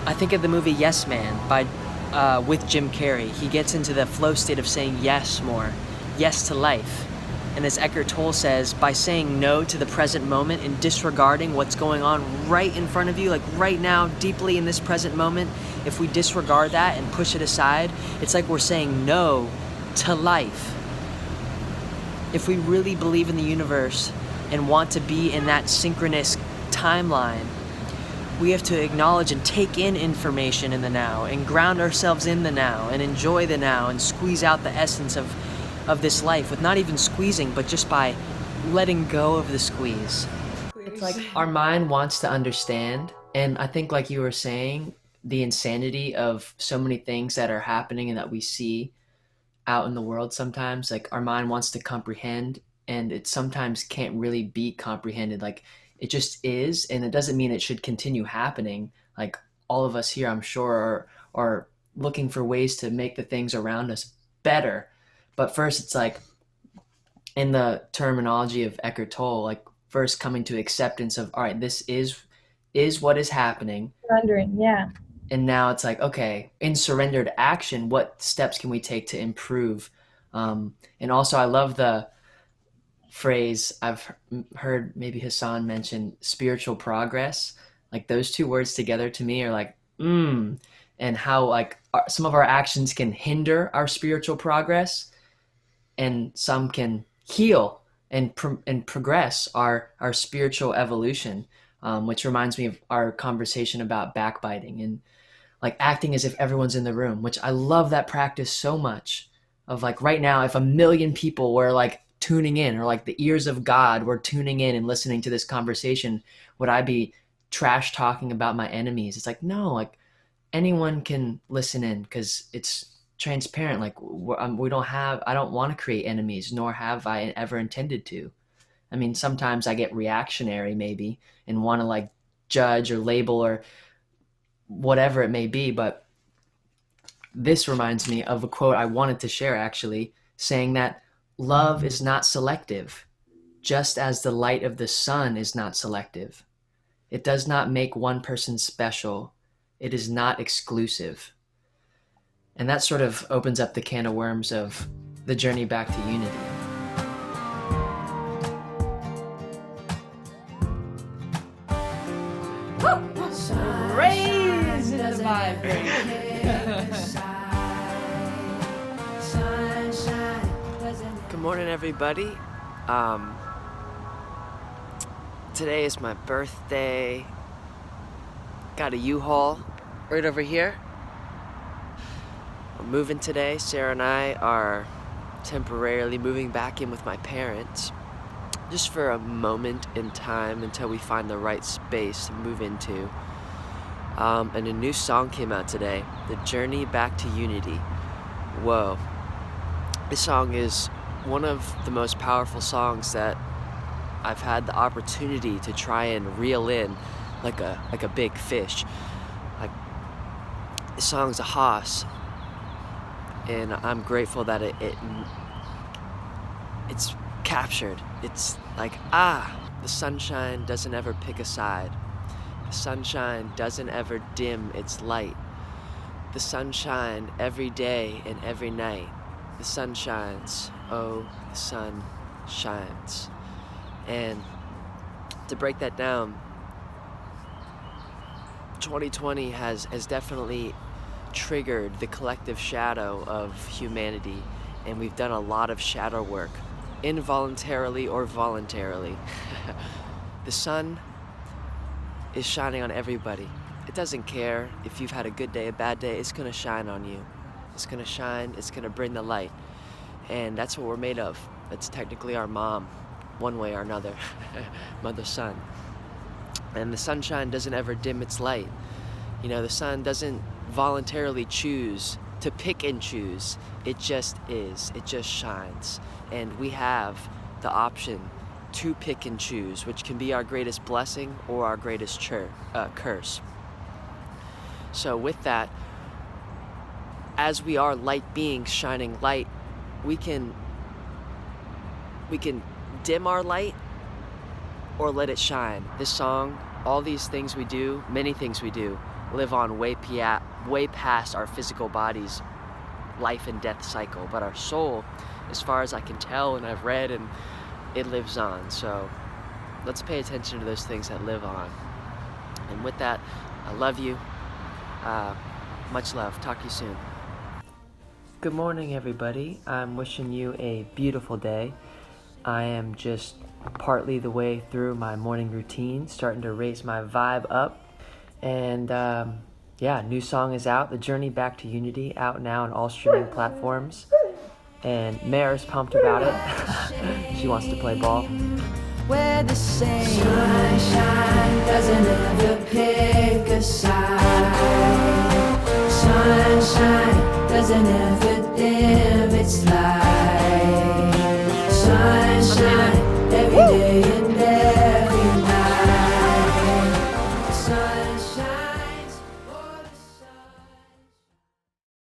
I think of the movie Yes Man with Jim Carrey. He gets into the flow state of saying yes more, yes to life. And as Eckhart Tolle says, by saying no to the present moment and disregarding what's going on right in front of you, like right now, deeply in this present moment, if we disregard that and push it aside, it's like we're saying no to life. If we really believe in the universe and want to be in that synchronous timeline, we have to acknowledge and take in information in the now and ground ourselves in the now and enjoy the now and squeeze out the essence of this life with not even squeezing, but just by letting go of the squeeze. It's like our mind wants to understand, and I think, like you were saying, the insanity of so many things that are happening and that we see out in the world sometimes, like our mind wants to comprehend, and it sometimes can't really be comprehended. Like it just is, and it doesn't mean it should continue happening. Like all of us here, I'm sure, are looking for ways to make the things around us better. But first, it's like in the terminology of Eckhart Tolle, like first coming to acceptance of, all right, this is what is happening. Surrendering, yeah. And now it's like, okay, in surrendered action, what steps can we take to improve? And also, I love the phrase I've heard maybe Hassan mention, spiritual progress. Like those two words together to me are like, and how like some of our actions can hinder our spiritual progress, and some can heal and progress our spiritual evolution. Which reminds me of our conversation about backbiting and like acting as if everyone's in the room, which I love that practice so much. Of like right now, if a million people were like tuning in, or like the ears of God were tuning in and listening to this conversation, would I be trash talking about my enemies? It's like, no, like anyone can listen in because it's transparent. Like we don't have, I don't want to create enemies, nor have I ever intended to. I mean, sometimes I get reactionary maybe and want to like judge or label or whatever it may be. But this reminds me of a quote I wanted to share actually, saying that love is not selective, just as the light of the sun is not selective. It does not make one person special. It is not exclusive. And that sort of opens up the can of worms of the journey back to unity. Raise the vibration. Good morning, everybody. Today is my birthday. Got a U-Haul right over here. We're moving today. Sarah and I are temporarily moving back in with my parents, just for a moment in time until we find the right space to move into. And a new song came out today, The Journey Back to Unity. Whoa. This song is one of the most powerful songs that I've had the opportunity to try and reel in like a big fish. Like, this song's a hoss, and I'm grateful that it's captured. It's like, the sunshine doesn't ever pick a side. The sunshine doesn't ever dim its light. The sunshine every day and every night. The sun shines, oh, the sun shines. And to break that down, 2020 has definitely triggered the collective shadow of humanity, and we've done a lot of shadow work, involuntarily or voluntarily. The sun is shining on everybody. It doesn't care if you've had a good day, a bad day, it's gonna shine on you. It's gonna shine, it's gonna bring the light. And that's what we're made of. That's technically our mom, one way or another. Mother, sun. And the sunshine doesn't ever dim its light. You know, the sun doesn't voluntarily choose to pick and choose. It just is. It just shines. And we have the option to pick and choose, which can be our greatest blessing or our greatest curse. So with that, as we are light beings shining light, we can dim our light or let it shine. This song All these things we do, many things we do, live on way past our physical body's life and death cycle. But our soul, as far as I can tell and I've read, and it lives on. So let's pay attention to those things that live on. And with that, I love you. Much love. Talk to you soon. Good morning, everybody. I'm wishing you a beautiful day. I am just partly the way through my morning routine, starting to raise my vibe up. And yeah, new song is out, The Journey Back to Unity, out now on all streaming platforms. And Mare's pumped about it. She wants to play ball. We're the same. Sunshine doesn't ever pick a side. Sunshine doesn't ever